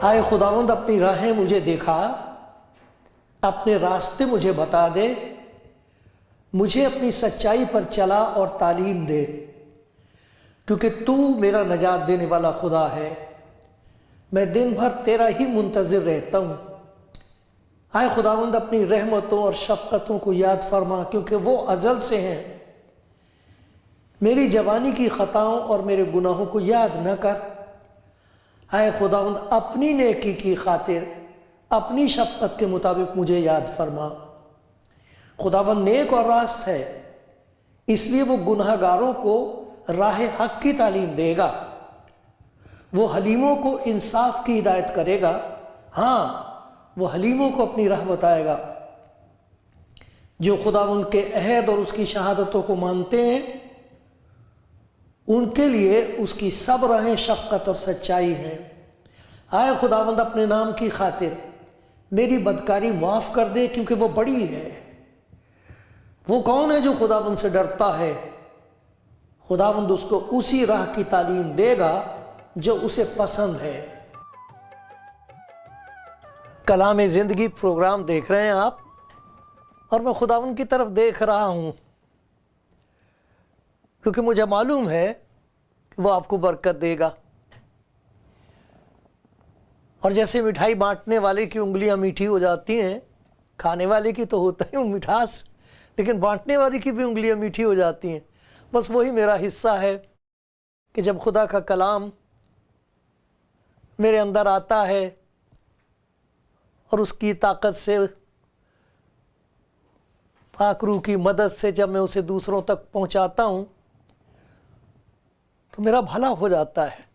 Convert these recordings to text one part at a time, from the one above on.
آئے خداوند اپنی راہیں مجھے دکھا، اپنے راستے مجھے بتا دے، مجھے اپنی سچائی پر چلا اور تعلیم دے، کیونکہ تو میرا نجات دینے والا خدا ہے۔ میں دن بھر تیرا ہی منتظر رہتا ہوں۔ آئے خداوند اپنی رحمتوں اور شفقتوں کو یاد فرما، کیونکہ وہ ازل سے ہیں۔ میری جوانی کی خطاؤں اور میرے گناہوں کو یاد نہ کر۔ اے خداوند اپنی نیکی کی خاطر اپنی شفقت کے مطابق مجھے یاد فرما۔ خداوند نیک اور راست ہے، اس لیے وہ گناہ گاروں کو راہ حق کی تعلیم دے گا۔ وہ حلیموں کو انصاف کی ہدایت کرے گا، ہاں وہ حلیموں کو اپنی راہ بتائے گا۔ جو خداوند کے عہد اور اس کی شہادتوں کو مانتے ہیں، ان کے لیے اس کی سب راہیں شفقت اور سچائی ہیں۔ آئے خداوند اپنے نام کی خاطر میری بدکاری معاف کر دے، کیونکہ وہ بڑی ہے۔ وہ کون ہے جو خداوند سے ڈرتا ہے؟ خداوند اس کو اسی راہ کی تعلیم دے گا جو اسے پسند ہے۔ کلام زندگی پروگرام دیکھ رہے ہیں آپ، اور میں خداوند کی طرف دیکھ رہا ہوں، کیونکہ مجھے معلوم ہے کہ وہ آپ کو برکت دے گا۔ اور جیسے مٹھائی بانٹنے والے کی انگلیاں میٹھی ہو جاتی ہیں، کھانے والے کی تو ہوتا ہی مٹھاس، لیکن بانٹنے والے کی بھی انگلیاں میٹھی ہو جاتی ہیں۔ بس وہی میرا حصہ ہے کہ جب خدا کا کلام میرے اندر آتا ہے اور اس کی طاقت سے، پاک روح کی مدد سے جب میں اسے دوسروں تک پہنچاتا ہوں تو میرا بھلا ہو جاتا ہے۔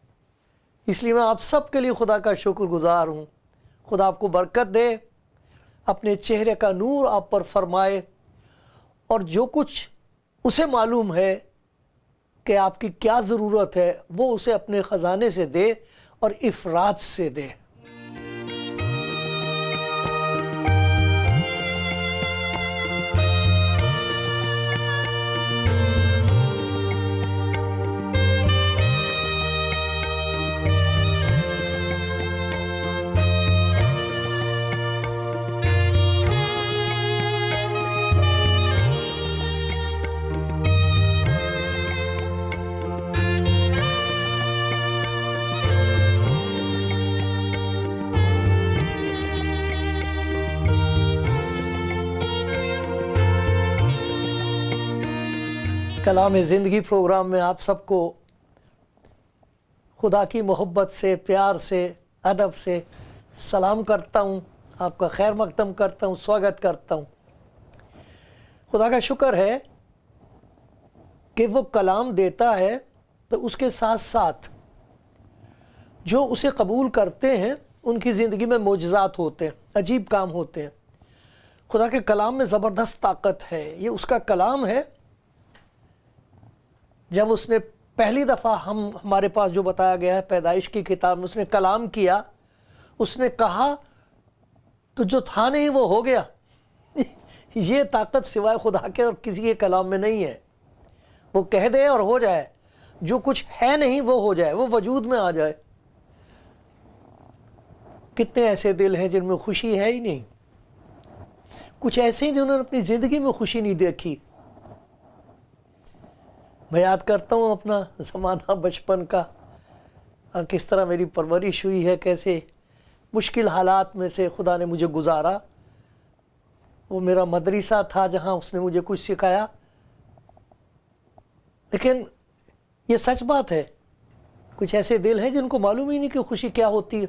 اس لیے میں آپ سب کے لیے خدا کا شکر گزار ہوں۔ خدا آپ کو برکت دے، اپنے چہرے کا نور آپ پر فرمائے، اور جو کچھ اسے معلوم ہے کہ آپ کی کیا ضرورت ہے، وہ اسے اپنے خزانے سے دے اور افراط سے دے۔ کلام زندگی پروگرام میں آپ سب کو خدا کی محبت سے، پیار سے، ادب سے سلام کرتا ہوں، آپ کا خیر مقدم کرتا ہوں، سواگت کرتا ہوں۔ خدا کا شکر ہے کہ وہ کلام دیتا ہے تو اس کے ساتھ ساتھ جو اسے قبول کرتے ہیں ان کی زندگی میں معجزات ہوتے ہیں، عجیب کام ہوتے ہیں۔ خدا کے کلام میں زبردست طاقت ہے۔ یہ اس کا کلام ہے۔ جب اس نے پہلی دفعہ ہمارے پاس جو بتایا گیا ہے پیدائش کی کتاب میں، اس نے کلام کیا، اس نے کہا تو جو تھا نہیں وہ ہو گیا۔ یہ طاقت سوائے خدا کے اور کسی کے کلام میں نہیں ہے۔ وہ کہہ دے اور ہو جائے، جو کچھ ہے نہیں وہ ہو جائے، وہ وجود میں آ جائے۔ کتنے ایسے دل ہیں جن میں خوشی ہے ہی نہیں، کچھ ایسے ہیں جنہوں نے اپنی زندگی میں خوشی نہیں دیکھی۔ میں یاد کرتا ہوں اپنا زمانہ بچپن کا، کس طرح میری پرورش ہوئی ہے، کیسے مشکل حالات میں سے خدا نے مجھے گزارا۔ وہ میرا مدرسہ تھا جہاں اس نے مجھے کچھ سکھایا۔ لیکن یہ سچ بات ہے، کچھ ایسے دل ہیں جن کو معلوم ہی نہیں کہ خوشی کیا ہوتی ہے۔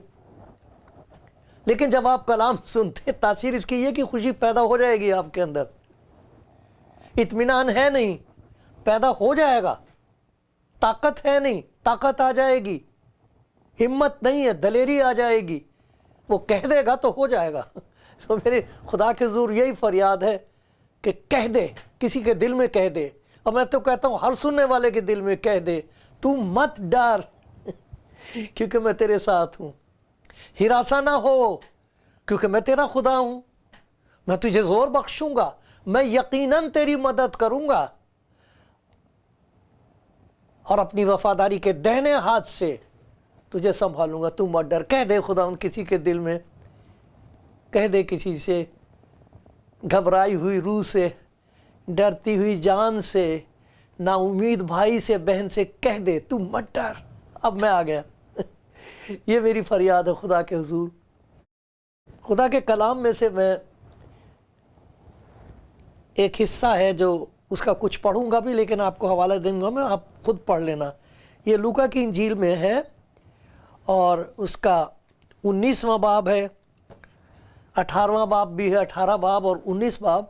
لیکن جب آپ کلام سنتے، تاثیر اس کی یہ کہ خوشی پیدا ہو جائے گی آپ کے اندر۔ اطمینان ہے نہیں، پیدا ہو جائے گا۔ طاقت ہے نہیں، طاقت آ جائے گی۔ ہمت نہیں ہے، دلیری آ جائے گی۔ وہ کہہ دے گا تو ہو جائے گا۔ تو میرے خدا کے حضور یہی فریاد ہے کہ کہہ دے، کسی کے دل میں کہہ دے، اور میں تو کہتا ہوں ہر سننے والے کے دل میں کہہ دے، تو مت ڈر کیونکہ میں تیرے ساتھ ہوں، ہراساں نہ ہو کیونکہ میں تیرا خدا ہوں، میں تجھے زور بخشوں گا، میں یقیناً تیری مدد کروں گا، اور اپنی وفاداری کے دہنے ہاتھ سے تجھے سنبھالوں گا، تو مت ڈر۔ کہہ دے خدا کسی کے دل میں، کہہ دے کسی سے، گھبرائی ہوئی روح سے، ڈرتی ہوئی جان سے، نا امید بھائی سے، بہن سے، کہہ دے تو مت ڈر، اب میں آ گیا۔ یہ میری فریاد ہے خدا کے حضور۔ خدا کے کلام میں سے میں ایک حصہ ہے جو اس کا کچھ پڑھوں گا بھی، لیکن آپ کو حوالہ دوں گا میں، آپ خود پڑھ لینا۔ یہ لوکا کی انجیل میں ہے اور اس کا 19واں باب ہے، 18واں باب بھی ہے، 18 باب اور 19 باب،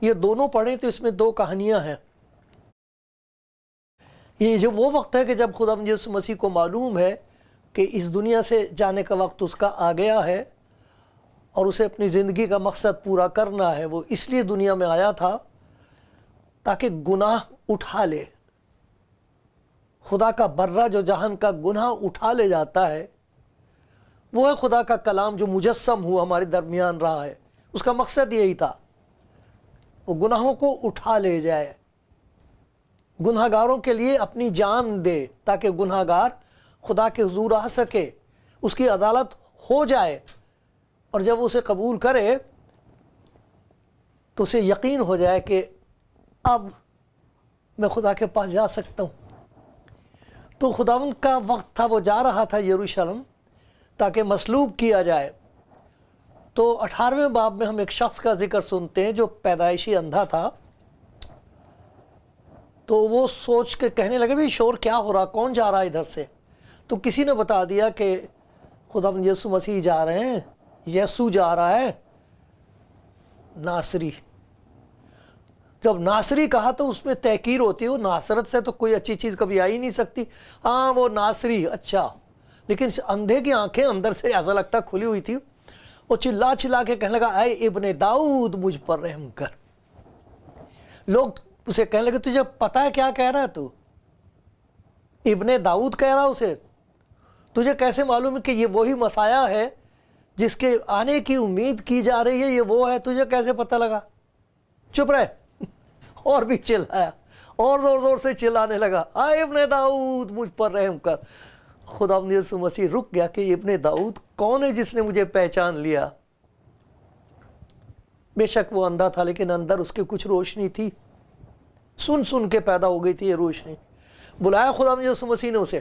یہ دونوں پڑھیں تو اس میں 2 کہانیاں ہیں۔ یہ جو وہ وقت ہے کہ جب خدا یسوع مسیح کو معلوم ہے کہ اس دنیا سے جانے کا وقت اس کا آ گیا ہے اور اسے اپنی زندگی کا مقصد پورا کرنا ہے۔ وہ اس لیے دنیا میں آیا تھا تاکہ گناہ اٹھا لے، خدا کا برہ جو جہان کا گناہ اٹھا لے جاتا ہے، وہ ہے خدا کا کلام جو مجسم ہوا ہمارے درمیان رہا ہے۔ اس کا مقصد یہی تھا، وہ گناہوں کو اٹھا لے جائے، گناہ گاروں کے لیے اپنی جان دے تاکہ گناہ گار خدا کے حضور آ سکے، اس کی عدالت ہو جائے، اور جب اسے قبول کرے تو اسے یقین ہو جائے کہ اب میں خدا کے پاس جا سکتا ہوں۔ تو خداوند کا وقت تھا، وہ جا رہا تھا یروشلم تاکہ مصلوب کیا جائے۔ تو 18ویں باب میں ہم ایک شخص کا ذکر سنتے ہیں جو پیدائشی اندھا تھا۔ تو وہ سوچ کے کہنے لگے بھئی شور کیا ہو رہا، کون جا رہا ہے ادھر سے؟ تو کسی نے بتا دیا کہ خداوند یسوع مسیح جا رہے ہیں، یسوع جا رہا ہے، ناصری۔ جب ناصری کہا تو اس میں تحقیر ہوتی ہے، وہ ناصرت سے تو کوئی اچھی چیز کبھی آ ہی نہیں سکتی۔ ہاں وہ ناصری، اچھا، لیکن اندھے کی آنکھیں اندر سے ایسا لگتا کھلی ہوئی تھی۔ وہ چلا چلا کے کہنے لگا اے ابن داؤد مجھ پر رحم کر۔ لوگ اسے کہنے لگے تجھے پتہ ہے کیا کہہ رہا ہے تو؟ ابن داؤد کہہ رہا اسے، تجھے کیسے معلوم ہے کہ یہ وہی مسیح ہے جس کے آنے کی امید کی جا رہی ہے، یہ وہ ہے، تجھے کیسے پتہ لگا؟ چپ رہے۔ اور بھی چلایا، اور زور زور سے چلانے لگا اے ابن داؤد مجھ پر رحم کر۔ خدا یسوع مسیح رک گیا کہ ابن داؤد کون ہے جس نے مجھے پہچان لیا؟ بے شک وہ اندھا تھا، لیکن اندر اس کے کچھ روشنی تھی، سن سن کے پیدا ہو گئی تھی یہ روشنی۔ بلایا خدا یسوع مسیح نے اسے،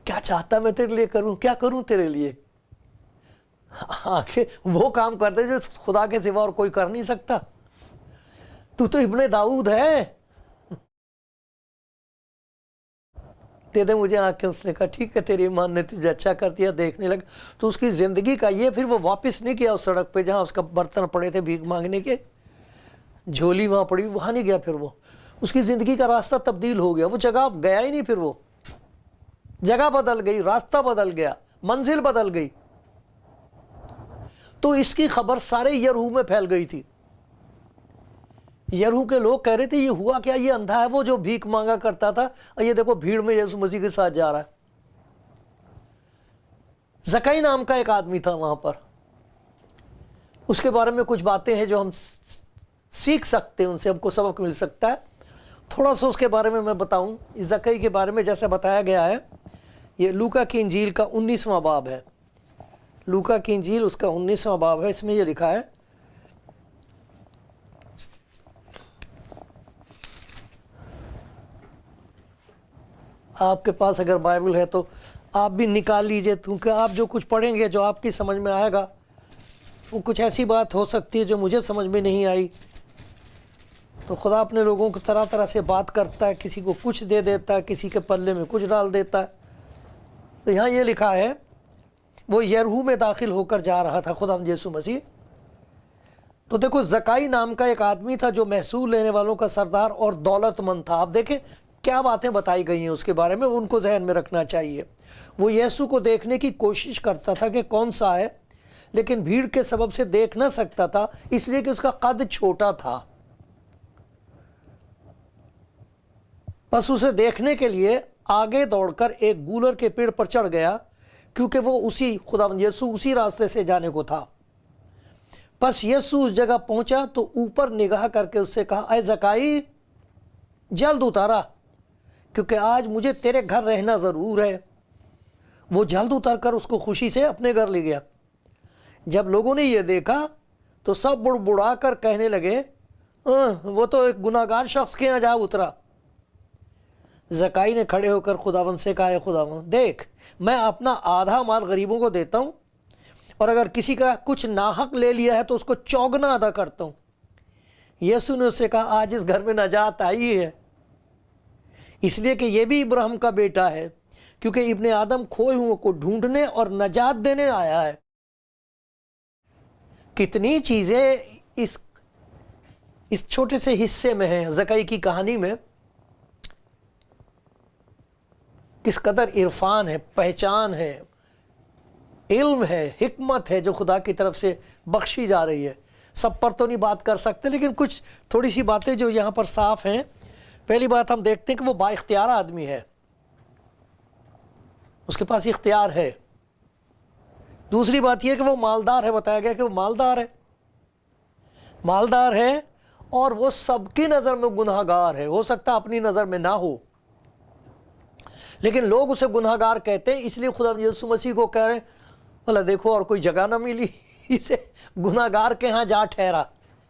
کیا چاہتا میں تیرے لیے کروں، کیا کروں تیرے لیے؟ آخر وہ کام کر دے جو خدا کے سوا اور کوئی کر نہیں سکتا۔ تو ابن داؤد ہے، دے دے مجھے آنکھیں۔ اس نے کہا ٹھیک ہے، تیرے ایمان نے تجھے اچھا کر دیا، دیکھنے لگا۔ تو اس کی زندگی کا یہ، پھر وہ واپس نہیں گیا اس سڑک پہ جہاں اس کا برتن پڑے تھے بھیک مانگنے کے، جھولی وہاں پڑی، وہاں نہیں گیا۔ پھر وہ اس کی زندگی کا راستہ تبدیل ہو گیا، وہ جگہ گیا ہی نہیں، پھر وہ جگہ بدل گئی، راستہ بدل گیا، منزل بدل گئی۔ تو اس کی خبر سارے یرہو میں پھیل گئی تھی۔ یرہو کے لوگ کہہ رہے تھے یہ ہوا کیا، یہ اندھا ہے وہ جو بھیک مانگا کرتا تھا، اور یہ دیکھو بھیڑ میں یسوع مسیح کے ساتھ جا رہا ہے۔ زکئی نام کا ایک آدمی تھا وہاں پر، اس کے بارے میں کچھ باتیں ہیں جو ہم سیکھ سکتے ہیں، ان سے ہم کو سبق مل سکتا ہے۔ تھوڑا سا اس کے بارے میں بتاؤں۔ زکئی کے بارے میں جیسے بتایا گیا ہے، یہ لوکا کی انجیل کا 19واں باب ہے، لوکا کی انجیل اس کا 19واں باب ہے۔ اس میں یہ لکھا ہے، آپ کے پاس اگر بائبل ہے تو آپ بھی نکال لیجئے، کیونکہ آپ جو کچھ پڑھیں گے جو آپ کی سمجھ میں آئے گا وہ کچھ ایسی بات ہو سکتی ہے جو مجھے سمجھ میں نہیں آئی۔ تو خدا اپنے لوگوں کو طرح طرح سے بات کرتا ہے، کسی کو کچھ دے دیتا ہے، کسی کے پلے میں کچھ ڈال دیتا ہے۔ تو یہاں یہ لکھا ہے، وہ یرہو میں داخل ہو کر جا رہا تھا خدا یسوع مسیح۔ تو دیکھو زکائی نام کا ایک آدمی تھا جو محصول لینے والوں کا سردار اور دولت مند تھا۔ آپ دیکھیں کیا باتیں بتائی گئی ہیں اس کے بارے میں، ان کو ذہن میں رکھنا چاہیے۔ وہ یسوع کو دیکھنے کی کوشش کرتا تھا کہ کون سا ہے، لیکن بھیڑ کے سبب سے دیکھ نہ سکتا تھا، اس لیے کہ اس کا قد چھوٹا تھا۔ بس اسے دیکھنے کے لیے آگے دوڑ کر ایک گولر کے پیڑ پر چڑھ گیا، کیونکہ وہ خداوند یسوع اسی راستے سے جانے کو تھا۔ بس یسوع اس جگہ پہنچا تو اوپر نگاہ کر کے اس سے کہا، اے زکائی، جلد اتارا، کیونکہ آج مجھے تیرے گھر رہنا ضرور ہے۔ وہ جلد اتر کر اس کو خوشی سے اپنے گھر لے گیا۔ جب لوگوں نے یہ دیکھا تو سب بڑبڑا کر کہنے لگے، وہ تو ایک گناہگار شخص کے یہاں جا اترا۔ زکائی نے کھڑے ہو کر خداوند سے کہا، اے خداوند، دیکھ، میں اپنا آدھا مال غریبوں کو دیتا ہوں، اور اگر کسی کا کچھ ناحق لے لیا ہے تو اس کو چوگنا ادا کرتا ہوں۔ یسوع نے اس سے کہا، آج اس گھر میں نجات آئی ہے، اس لیے کہ یہ بھی ابراہیم کا بیٹا ہے، کیونکہ ابن آدم کھوئے ہوئے کو ڈھونڈنے اور نجات دینے آیا ہے۔ کتنی چیزیں اس چھوٹے سے حصے میں ہیں، زکائی کی کہانی میں۔ کس قدر عرفان ہے، پہچان ہے، علم ہے، حکمت ہے جو خدا کی طرف سے بخشی جا رہی ہے۔ سب پر تو نہیں بات کر سکتے، لیکن کچھ تھوڑی سی باتیں جو یہاں پر صاف ہیں۔ پہلی بات ہم دیکھتے ہیں کہ وہ با اختیار آدمی ہے، اس کے پاس اختیار ہے۔ دوسری بات یہ کہ وہ مالدار ہے، بتایا گیا کہ وہ مالدار ہے اور وہ سب کی نظر میں گناہ گار ہے۔ ہو سکتا اپنی نظر میں نہ ہو، لیکن لوگ اسے گناہ گار کہتے ہیں، اس لیے خدا یسوع مسیح کو کہہ رہے ہیں، بھلا دیکھو اور کوئی جگہ نہ ملی، اسے گناہ گار کے ہاں جا ٹھہرا۔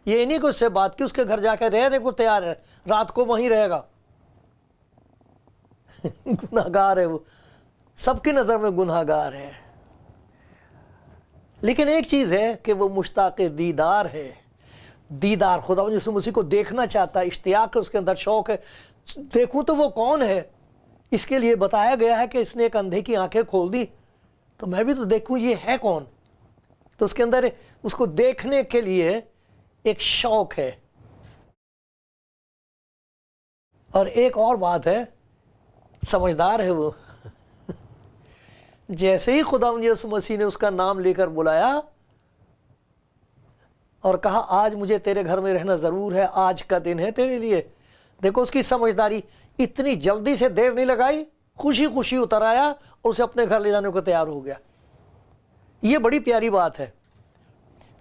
یہ نہیں کہ اس سے بات کی، اس کے گھر جا کے رہنے کو تیار ہے، رات کو وہیں رہے گا۔ گناہ گار ہے، وہ سب کی نظر میں گناہ گار ہے، لیکن ایک چیز ہے کہ وہ مشتاق دیدار ہے۔ دیدار، خدا یسوع مسیح کو دیکھنا چاہتا ہے، اشتیاق ہے، اس کے اندر شوق ہے، دیکھوں تو وہ کون ہے۔ اس کے لیے بتایا گیا ہے کہ اس نے ایک اندھے کی آنکھیں کھول دی، تو میں بھی تو دیکھوں یہ ہے کون۔ تو اس کے اندر اس کو دیکھنے کے لیے ایک شوق ہے۔ اور ایک اور بات ہے، سمجھدار ہے وہ۔ جیسے ہی خدا یسوع مسیح نے اس کا نام لے کر بلایا اور کہا، آج مجھے تیرے گھر میں رہنا ضرور ہے، آج کا دن ہے تیرے لیے، دیکھو اس کی سمجھداری، اتنی جلدی سے دیر نہیں لگائی، خوشی خوشی اتر آیا اور اسے اپنے گھر لے جانے کو تیار ہو گیا۔ یہ بڑی پیاری بات ہے۔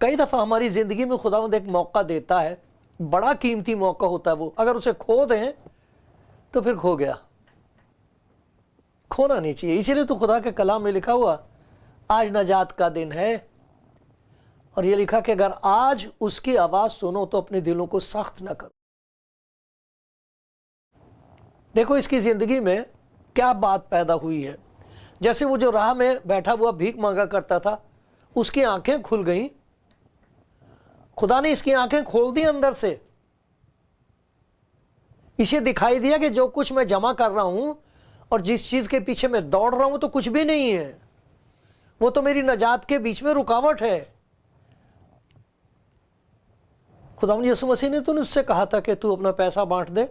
کئی دفعہ ہماری زندگی میں خداوند ایک موقع دیتا ہے، بڑا قیمتی موقع ہوتا ہے وہ، اگر اسے کھو دیں تو پھر کھو گیا، کھونا نہیں چاہیے۔ اسی لیے تو خدا کے کلام میں لکھا ہوا، آج نجات کا دن ہے، اور یہ لکھا کہ اگر آج اس کی آواز سنو تو اپنے دلوں کو سخت نہ کرو۔ دیکھو اس کی زندگی میں کیا بات پیدا ہوئی ہے۔ جیسے وہ جو راہ میں بیٹھا ہوا بھیک مانگا کرتا تھا، اس کی آنکھیں کھل گئیں، خدا نے اس کی آنکھیں کھول دی اندر سے، اسے دکھائی دیا کہ جو کچھ میں جمع کر رہا ہوں اور جس چیز کے پیچھے میں دوڑ رہا ہوں تو کچھ بھی نہیں ہے، وہ تو میری نجات کے بیچ میں رکاوٹ ہے۔ خداوند یسوع مسیح نے تو نہیں اس سے کہا تھا کہ تو اپنا پیسہ بانٹ دے،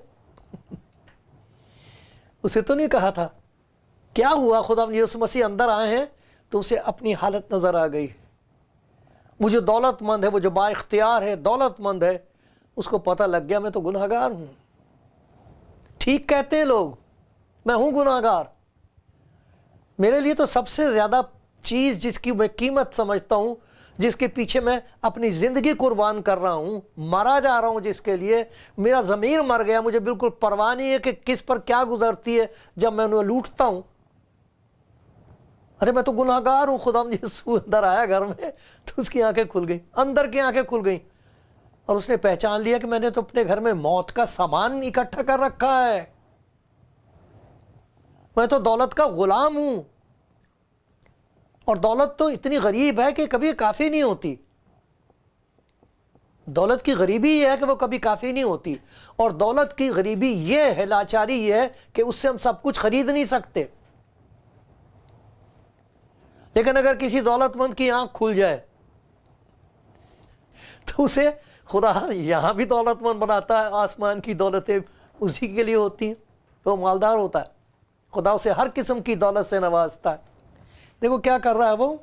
اسے تو نہیں کہا تھا۔ کیا ہوا، خداوند یسوع مسیح اندر آئے ہیں تو اسے اپنی حالت نظر آ گئی۔ وہ جو دولت مند ہے، وہ جو با اختیار ہے، دولت مند ہے، اس کو پتہ لگ گیا میں تو گناہ گار ہوں۔ ٹھیک کہتے ہیں لوگ، میں ہوں گناہ گار۔ میرے لیے تو سب سے زیادہ چیز جس کی میں قیمت سمجھتا ہوں، جس کے پیچھے میں اپنی زندگی قربان کر رہا ہوں، مرا جا رہا ہوں، جس کے لیے میرا ضمیر مر گیا، مجھے بالکل پرواہ نہیں ہے کہ کس پر کیا گزرتی ہے جب میں انہیں لوٹتا ہوں۔ ارے میں تو گناہ گار ہوں۔ خدا یسوع اندر آیا گھر میں تو اس کی آنکھیں کھل گئیں، اندر کی آنکھیں کھل گئیں، اور اس نے پہچان لیا کہ میں نے تو اپنے گھر میں موت کا سامان اکٹھا کر رکھا ہے، میں تو دولت کا غلام ہوں، اور دولت تو اتنی غریب ہے کہ کبھی کافی نہیں ہوتی۔ دولت کی غریبی یہ ہے کہ وہ کبھی کافی نہیں ہوتی، اور دولت کی غریبی یہ ہے، لاچاری یہ ہے کہ اس سے ہم سب کچھ خرید نہیں سکتے۔ لیکن اگر کسی دولت مند کی آنکھ کھل جائے تو اسے خدا یہاں بھی دولت مند بناتا ہے، آسمان کی دولتیں اسی کے لیے ہوتی ہیں، وہ مالدار ہوتا ہے، خدا اسے ہر قسم کی دولت سے نوازتا ہے۔ دیکھو کیا کر رہا ہے وہ،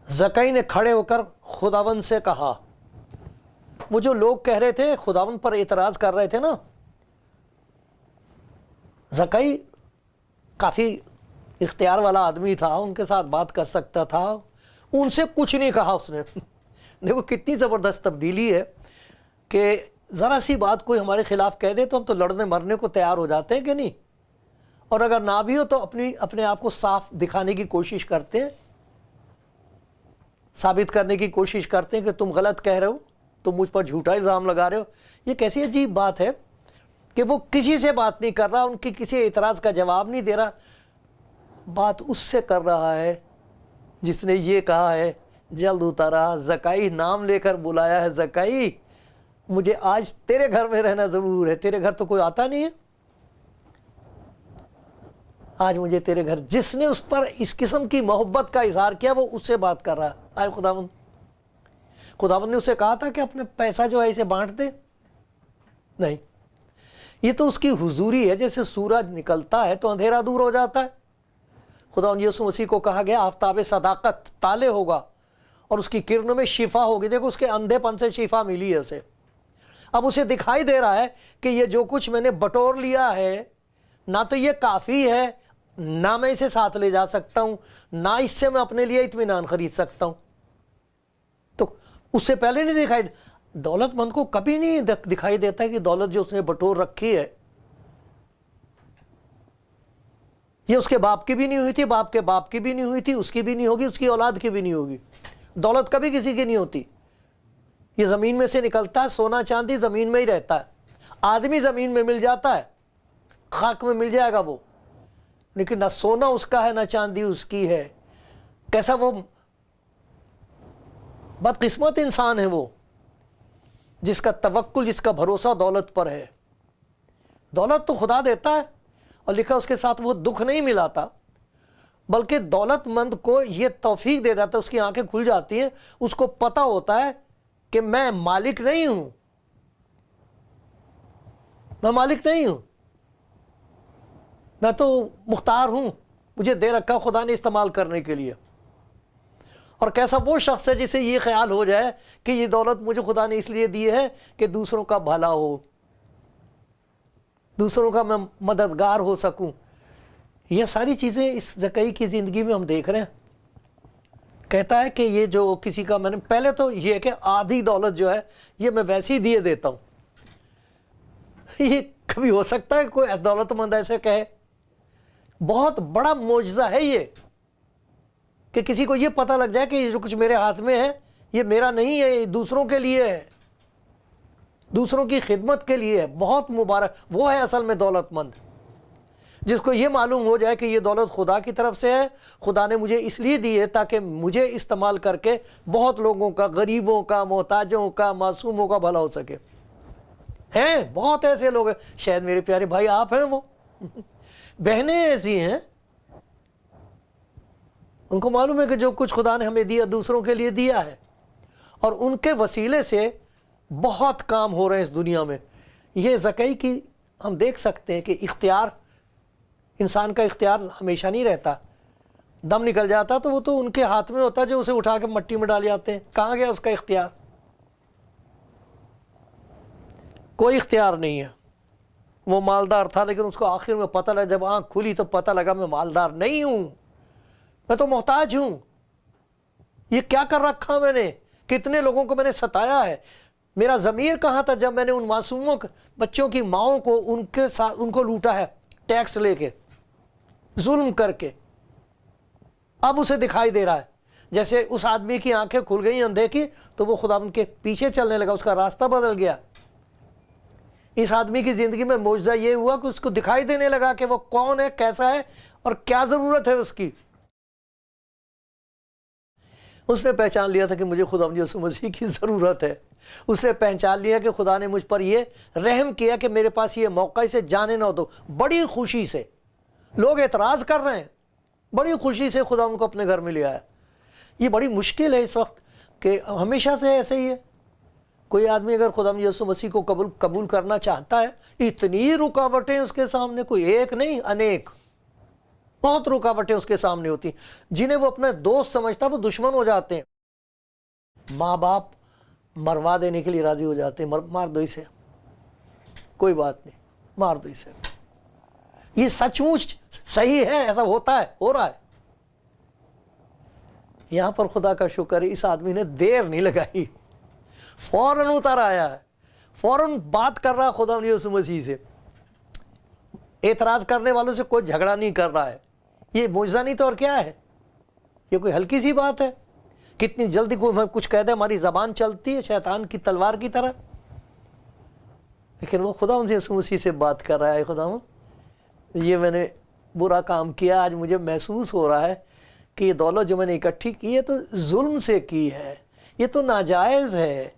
زکئی نے کھڑے ہو کر خداوند سے کہا، وہ جو لوگ کہہ رہے تھے خداوند پر اعتراض کر رہے تھے نا، زکئی کافی اختیار والا آدمی تھا، ان کے ساتھ بات کر سکتا تھا، ان سے کچھ نہیں کہا اس نے۔ دیکھو کتنی زبردست تبدیلی ہے کہ ذرا سی بات کوئی ہمارے خلاف کہہ دے تو ہم تو لڑنے مرنے کو تیار ہو جاتے ہیں کہ نہیں، اور اگر نہ بھی ہو تو اپنے آپ کو صاف دکھانے کی کوشش کرتے ہیں، ثابت کرنے کی کوشش کرتے ہیں کہ تم غلط کہہ رہے ہو، تم مجھ پر جھوٹا الزام لگا رہے ہو۔ یہ کیسی عجیب بات ہے کہ وہ کسی سے بات نہیں کر رہا، ان کی کسی اعتراض کا جواب نہیں دے رہا، بات اس سے کر رہا ہے جس نے یہ کہا ہے، جلد اترا، زکئی نام لے کر بلایا ہے، زکئی مجھے آج تیرے گھر میں رہنا ضرور ہے، تیرے گھر تو کوئی آتا نہیں ہے، آج مجھے تیرے گھر، جس نے اس پر اس قسم کی محبت کا اظہار کیا وہ اس سے بات کر رہا ہے۔ آئے خداوند نے اسے کہا تھا کہ اپنے پیسہ جو ہے اسے بانٹ دے، نہیں، یہ تو اس کی حضوری ہے، جیسے سورج نکلتا ہے تو اندھیرا دور ہو جاتا ہے۔ خداوند یسوع مسیح کو کہا گیا آفتاب صداقت طالع ہوگا اور اس کی کرنوں میں شفا ہوگی۔ دیکھو اس کے اندھے پن سے شفا ملی ہے اسے، اب اسے دکھائی دے رہا ہے کہ یہ جو کچھ میں نے بٹور لیا ہے نہ تو یہ کافی ہے، نہ میں اسے ساتھ لے جا سکتا ہوں، نہ اس سے میں اپنے لیے اطمینان خرید سکتا ہوں۔ تو اس سے پہلے نہیں دکھائی، دولت مند کو کبھی نہیں دکھائی دیتا ہے کہ دولت جو اس نے بٹور رکھی ہے یہ اس کے باپ کی بھی نہیں ہوئی تھی، باپ کے باپ کی بھی نہیں ہوئی تھی، اس کی بھی نہیں ہوگی، اس کی اولاد کی بھی نہیں ہوگی۔ دولت کبھی کسی کی نہیں ہوتی، یہ زمین میں سے نکلتا ہے، سونا چاندی زمین میں ہی رہتا ہے، آدمی زمین میں مل جاتا ہے، خاک میں مل جائے گا وہ، لیکن نہ سونا اس کا ہے نہ چاندی اس کی ہے۔ کیسا وہ بدقسمت انسان ہے وہ، جس کا توکل، جس کا بھروسہ دولت پر ہے۔ دولت تو خدا دیتا ہے، اور لکھا اس کے ساتھ وہ دکھ نہیں ملاتا، بلکہ دولت مند کو یہ توفیق دے دیتا ہے، اس کی آنکھیں کھل جاتی ہیں، اس کو پتہ ہوتا ہے کہ میں مالک نہیں ہوں، میں مالک نہیں ہوں، میں تو مختار ہوں، مجھے دے رکھا خدا نے استعمال کرنے کے لیے۔ اور کیسا وہ شخص ہے جسے یہ خیال ہو جائے کہ یہ دولت مجھے خدا نے اس لیے دی ہے کہ دوسروں کا بھلا ہو، دوسروں کا میں مددگار ہو سکوں۔ یہ ساری چیزیں اس زکئی کی زندگی میں ہم دیکھ رہے ہیں۔ کہتا ہے کہ یہ جو کسی کا میں نے پہلے تو یہ ہے کہ آدھی دولت جو ہے یہ میں ویسے ہی دیے دیتا ہوں۔ یہ کبھی ہو سکتا ہے کوئی دولت مند ایسے کہے؟ بہت بڑا معجزہ ہے یہ کہ کسی کو یہ پتہ لگ جائے کہ یہ جو کچھ میرے ہاتھ میں ہے یہ میرا نہیں ہے، یہ دوسروں کے لیے ہے، دوسروں کی خدمت کے لیے ہے۔ بہت مبارک وہ ہے اصل میں دولت مند، جس کو یہ معلوم ہو جائے کہ یہ دولت خدا کی طرف سے ہے، خدا نے مجھے اس لیے دی ہے تاکہ مجھے استعمال کر کے بہت لوگوں کا، غریبوں کا، محتاجوں کا، معصوموں کا بھلا ہو سکے۔ ہیں بہت ایسے لوگ ہیں، شاید میرے پیارے بھائی آپ ہیں، وہ بہنیں ایسی ہیں، ان کو معلوم ہے کہ جو کچھ خدا نے ہمیں دیا دوسروں کے لیے دیا ہے، اور ان کے وسیلے سے بہت کام ہو رہے ہیں اس دنیا میں۔ یہ زکئی کی ہم دیکھ سکتے ہیں کہ اختیار، انسان کا اختیار ہمیشہ نہیں رہتا، دم نکل جاتا تو وہ تو ان کے ہاتھ میں ہوتا ہے جو اسے اٹھا کے مٹی میں ڈال جاتے ہیں۔ کہاں گیا اس کا اختیار؟ کوئی اختیار نہیں ہے۔ وہ مالدار تھا لیکن اس کو آخر میں پتہ لگا، جب آنکھ کھلی تو پتہ لگا میں مالدار نہیں ہوں، میں تو محتاج ہوں۔ یہ کیا کر رکھا میں نے، کتنے لوگوں کو میں نے ستایا ہے، میرا ضمیر کہاں تھا جب میں نے ان معصوموں بچوں کی ماؤں کو ان کو لوٹا ہے، ٹیکس لے کے، ظلم کر کے۔ اب اسے دکھائی دے رہا ہے، جیسے اس آدمی کی آنکھیں کھل گئی اندھے کی تو وہ خدا ان کے پیچھے چلنے لگا، اس کا راستہ بدل گیا۔ اس آدمی کی زندگی میں معجزہ یہ ہوا کہ اس کو دکھائی دینے لگا کہ وہ کون ہے، کیسا ہے اور کیا ضرورت ہے اس کی۔ اس نے پہچان لیا تھا کہ مجھے خدا یسوع مسیح کی ضرورت ہے۔ اس نے پہچان لیا کہ خدا نے مجھ پر یہ رحم کیا کہ میرے پاس یہ موقع، اسے جانے نہ دو۔ بڑی خوشی سے لوگ اعتراض کر رہے ہیں، بڑی خوشی سے خدا ان کو اپنے گھر میں لے آیا۔ یہ بڑی مشکل ہے اس وقت کہ ہمیشہ سے ایسے ہی ہے، کوئی آدمی اگر خدا یسوع مسیح کو قبول کرنا چاہتا ہے، اتنی رکاوٹیں اس کے سامنے، کوئی ایک نہیں انیک، بہت رکاوٹیں اس کے سامنے ہوتی ہیں، جنہیں وہ اپنا دوست سمجھتا وہ دشمن ہو جاتے ہیں۔ ماں باپ مروا دینے کے لیے راضی ہو جاتے ہیں، مار دو اسے، کوئی بات نہیں، مار دو اسے۔ یہ سچ مچ صحیح ہے، ایسا ہوتا ہے، ہو رہا ہے۔ یہاں پر خدا کا شکر ہے، اس آدمی نے دیر نہیں لگائی، فوراً اتر آیا ہے، فوراً بات کر رہا خدا یسوع مسیح سے، اعتراض کرنے والوں سے کوئی جھگڑا نہیں کر رہا ہے۔ یہ معجزہ نہیں تو اور کیا ہے؟ یہ کوئی ہلکی سی بات ہے؟ کتنی جلدی کوئی کچھ کہہ دے ہماری زبان چلتی ہے شیطان کی تلوار کی طرح، لیکن وہ خدا یسوع مسیح سے بات کر رہا ہے۔ خدا یہ میں نے برا کام کیا، آج مجھے محسوس ہو رہا ہے کہ یہ دولت جو میں نے اکٹھی کی ہے تو ظلم سے کی ہے، یہ تو ناجائز ہے،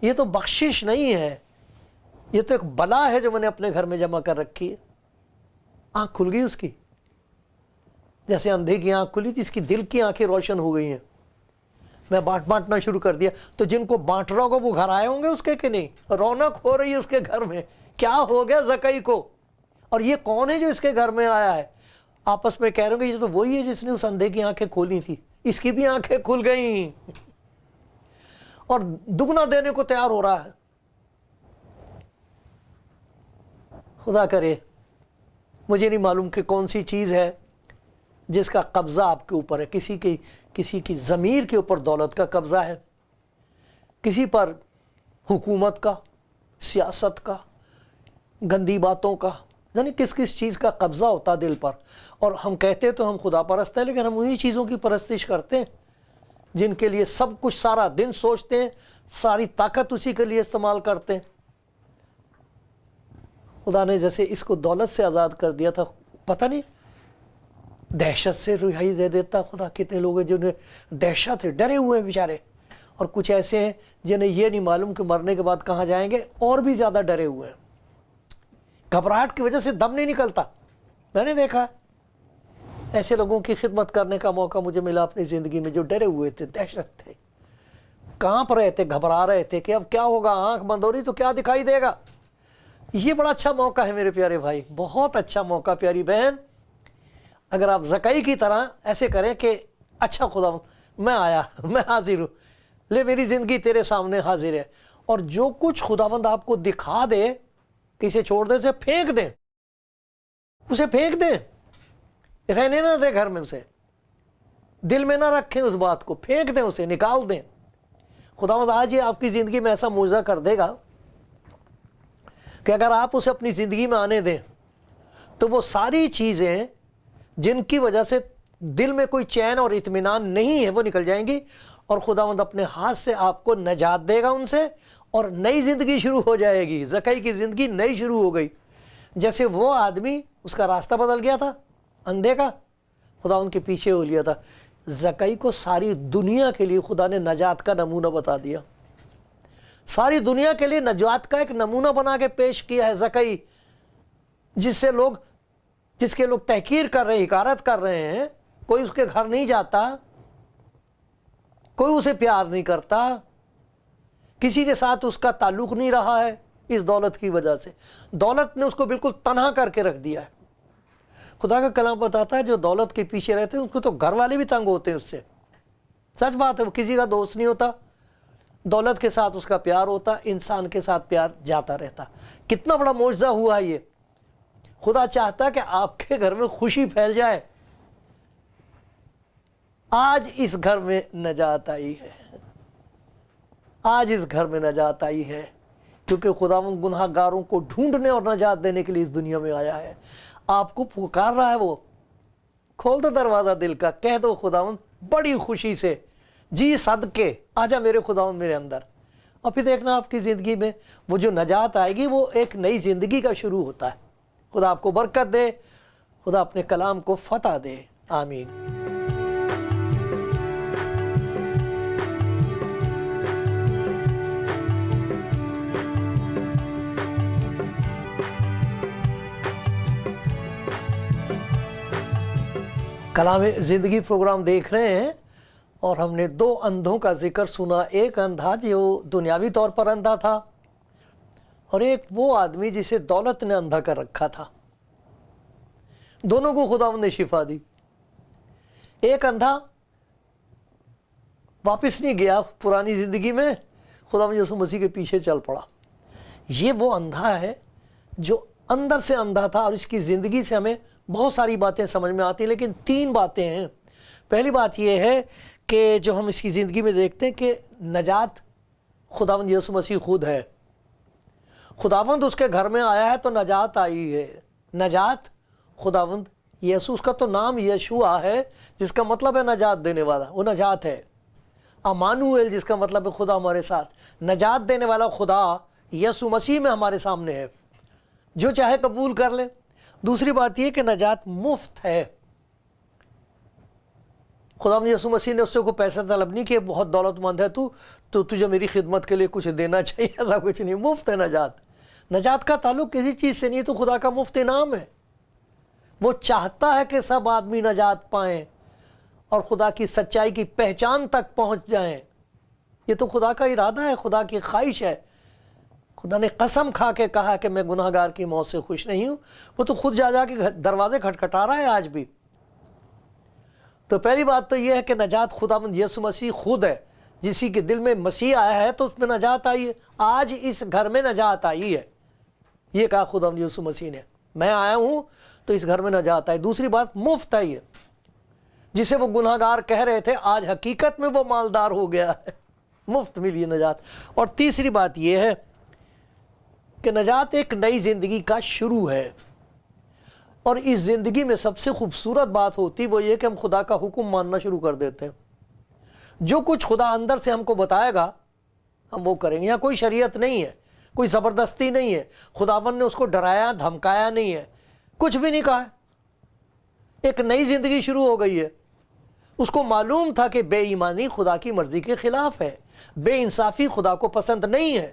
یہ تو بخشش نہیں ہے، یہ تو ایک بلا ہے جو میں نے اپنے گھر میں جمع کر رکھی ہے۔ آنکھ کھل گئی اس کی، جیسے اندھے کی آنکھ کھلی تھی، اس کی دل کی آنکھیں روشن ہو گئی ہیں۔ میں بانٹنا شروع کر دیا، تو جن کو بانٹ رہا ہوگا وہ گھر آئے ہوں گے اس کے کہ نہیں؟ رونق ہو رہی ہے اس کے گھر میں۔ کیا ہو گیا زکئی کو؟ اور یہ کون ہے جو اس کے گھر میں آیا ہے؟ آپس میں کہہ رہے ہوں گے یہ تو وہی ہے جس نے اس اندھے کی آنکھیں کھولی تھی، اس کی بھی آنکھیں کھل گئیں اور دگنا دینے کو تیار ہو رہا ہے۔ خدا کرے، مجھے نہیں معلوم کہ کون سی چیز ہے جس کا قبضہ آپ کے اوپر ہے۔ کسی کی ضمیر کے اوپر دولت کا قبضہ ہے، کسی پر حکومت کا، سیاست کا، گندی باتوں کا، یعنی کس چیز کا قبضہ ہوتا دل پر۔ اور ہم کہتے تو ہم خدا پرست ہیں، لیکن ہم انہی چیزوں کی پرستش کرتے ہیں جن کے لیے سب کچھ سارا دن سوچتے ہیں، ساری طاقت اسی کے لیے استعمال کرتے ہیں۔ خدا نے جیسے اس کو دولت سے آزاد کر دیا تھا، پتہ نہیں دہشت سے رہائی دے دیتا خدا۔ کتنے لوگ ہیں جنہیں دہشت ہے، ڈرے ہوئے ہیں بیچارے، اور کچھ ایسے ہیں جنہیں یہ نہیں معلوم کہ مرنے کے بعد کہاں جائیں گے، اور بھی زیادہ ڈرے ہوئے ہیں۔ گھبراہٹ کی وجہ سے دم نہیں نکلتا۔ میں نے دیکھا ایسے لوگوں کی خدمت کرنے کا موقع مجھے ملا اپنی زندگی میں، جو ڈرے ہوئے تھے، دہشت تھے، کانپ رہے تھے، گھبرا رہے تھے کہ اب کیا ہوگا، آنکھ بند ہو رہی تو کیا دکھائی دے گا۔ یہ بڑا اچھا موقع ہے میرے پیارے بھائی، بہت اچھا موقع پیاری بہن۔ اگر آپ زکئی کی طرح ایسے کریں کہ اچھا خدا میں آیا، میں حاضر ہوں، لے میری زندگی تیرے سامنے حاضر ہے، اور جو کچھ خداوند آپ کو دکھا دے، کسے چھوڑ دے، اسے پھینک دیں، اسے پھینک دیں، رہنے نہ دے گھر میں، اسے دل میں نہ رکھیں، اس بات کو پھینک دیں، اسے نکال دیں۔ خداوند آج یہ آپ کی زندگی میں ایسا معجزہ کر دے گا کہ اگر آپ اسے اپنی زندگی میں آنے دیں تو وہ ساری چیزیں جن کی وجہ سے دل میں کوئی چین اور اطمینان نہیں ہے وہ نکل جائیں گی، اور خداوند اپنے ہاتھ سے آپ کو نجات دے گا ان سے، اور نئی زندگی شروع ہو جائے گی۔ زکئی کی زندگی نئی شروع ہو گئی، جیسے وہ آدمی اس کا راستہ بدل گیا تھا اندھے کا، خدا ان کے پیچھے ہو لیا تھا۔ زکئی کو ساری دنیا کے لیے خدا نے نجات کا نمونہ بتا دیا، ساری دنیا کے لیے نجات کا ایک نمونہ بنا کے پیش کیا ہے زکئی، جس کے لوگ تحقیر کر رہے ہیں، حقارت کر رہے ہیں۔ کوئی اس کے گھر نہیں جاتا، کوئی اسے پیار نہیں کرتا، کسی کے ساتھ اس کا تعلق نہیں رہا ہے اس دولت کی وجہ سے۔ دولت نے اس کو بالکل تنہا کر کے رکھ دیا ہے۔ خدا کا کلام بتاتا ہے جو دولت کے پیچھے رہتے ہیں اس کو تو گھر والے بھی تنگ ہوتے ہیں اس سے۔ سچ بات ہے، وہ کسی کا دوست نہیں ہوتا، دولت کے ساتھ اس کا پیار ہوتا، انسان کے ساتھ پیار جاتا رہتا۔ کتنا بڑا معجزہ ہوا یہ۔ خدا چاہتا کہ آپ کے گھر میں خوشی پھیل جائے۔ آج اس گھر میں نجات آئی ہے، آج اس گھر میں نجات آئی ہے، کیونکہ خداوند گناہ گاروں کو ڈھونڈنے اور نجات دینے کے لیے اس دنیا میں آیا ہے۔ آپ کو پکار رہا ہے، وہ کھول دو دروازہ دل کا، کہہ دو خداوند بڑی خوشی سے، جی صدقے آجا میرے خداوند میرے اندر، اور پھر دیکھنا آپ کی زندگی میں وہ جو نجات آئے گی وہ ایک نئی زندگی کا شروع ہوتا ہے۔ خدا آپ کو برکت دے، خدا اپنے کلام کو فتح دے، آمین۔ کلام زندگی پروگرام دیکھ رہے ہیں، اور ہم نے دو اندھوں کا ذکر سنا، ایک اندھا جو دنیاوی طور پر اندھا تھا، اور ایک وہ آدمی جسے دولت نے اندھا کر رکھا تھا۔ دونوں کو خداوند نے شفا دی۔ ایک اندھا واپس نہیں گیا پرانی زندگی میں، خداوند یسوع مسیح کے پیچھے چل پڑا۔ یہ وہ اندھا ہے جو اندر سے اندھا تھا، اور اس کی زندگی سے ہمیں بہت ساری باتیں سمجھ میں آتی ہیں، لیکن تین باتیں ہیں۔ پہلی بات یہ ہے کہ جو ہم اس کی زندگی میں دیکھتے ہیں کہ نجات خداوند یسوع مسیح خود ہے۔ خداوند اس کے گھر میں آیا ہے تو نجات آئی ہے۔ نجات خداوند یسوع، اس کا تو نام یشوع ہے جس کا مطلب ہے نجات دینے والا، وہ نجات ہے۔ امانویل جس کا مطلب ہے خدا ہمارے ساتھ، نجات دینے والا خدا یسوع مسیح میں ہمارے سامنے ہے، جو چاہے قبول کر لے۔ دوسری بات یہ کہ نجات مفت ہے۔ خداوند یسوع مسیح نے اس سے کوئی پیسہ طلب نہیں کہ بہت دولت مند ہے تو تجھے میری خدمت کے لیے کچھ دینا چاہیے، ایسا کچھ نہیں، مفت ہے نجات۔ نجات کا تعلق کسی چیز سے نہیں، تو خدا کا مفت انعام ہے۔ وہ چاہتا ہے کہ سب آدمی نجات پائیں اور خدا کی سچائی کی پہچان تک پہنچ جائیں۔ یہ تو خدا کا ارادہ ہے، خدا کی خواہش ہے۔ خدا نے قسم کھا کے کہا کہ میں گناہ گار کی موت سے خوش نہیں ہوں۔ وہ تو خود جا کے دروازے کھٹکھٹا رہا ہے آج بھی۔ تو پہلی بات تو یہ ہے کہ نجات خداوند یسوع مسیح خود ہے۔ جسی کے دل میں مسیح آیا ہے تو اس میں نجات آئی ہے۔ آج اس گھر میں نجات آئی ہے، یہ کہا خداوند یسوع مسیح نے، میں آیا ہوں تو اس گھر میں نجات آئی۔ دوسری بات مفت آئی ہے، جسے وہ گناہ گار کہہ رہے تھے آج حقیقت میں وہ مالدار ہو گیا ہے، مفت ملی ہے نجات۔ اور تیسری بات یہ ہے کہ نجات ایک نئی زندگی کا شروع ہے، اور اس زندگی میں سب سے خوبصورت بات ہوتی وہ یہ کہ ہم خدا کا حکم ماننا شروع کر دیتے ہیں۔ جو کچھ خدا اندر سے ہم کو بتائے گا ہم وہ کریں گے۔ یہاں کوئی شریعت نہیں ہے، کوئی زبردستی نہیں ہے، خداوند نے اس کو ڈرایا دھمکایا نہیں ہے، کچھ بھی نہیں کہا ہے۔ ایک نئی زندگی شروع ہو گئی ہے۔ اس کو معلوم تھا کہ بے ایمانی خدا کی مرضی کے خلاف ہے، بے انصافی خدا کو پسند نہیں ہے۔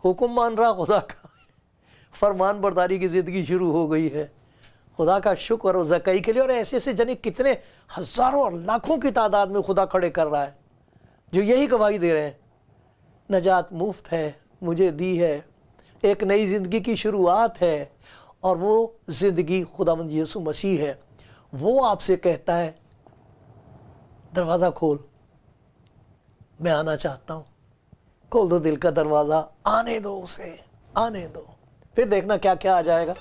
حکم مان رہا خدا کا، فرمان برداری کی زندگی شروع ہو گئی ہے۔ خدا کا شکر اور زکائی کے لیے، اور ایسے ایسے جنے کتنے ہزاروں اور لاکھوں کی تعداد میں خدا کھڑے کر رہا ہے جو یہی گواہی دے رہے ہیں، نجات مفت ہے، مجھے دی ہے، ایک نئی زندگی کی شروعات ہے، اور وہ زندگی خداوند یسوع مسیح ہے۔ وہ آپ سے کہتا ہے دروازہ کھول، میں آنا چاہتا ہوں۔ کھول دو دل کا دروازہ، آنے دو اسے، آنے دو، پھر دیکھنا کیا کیا آ جائے گا۔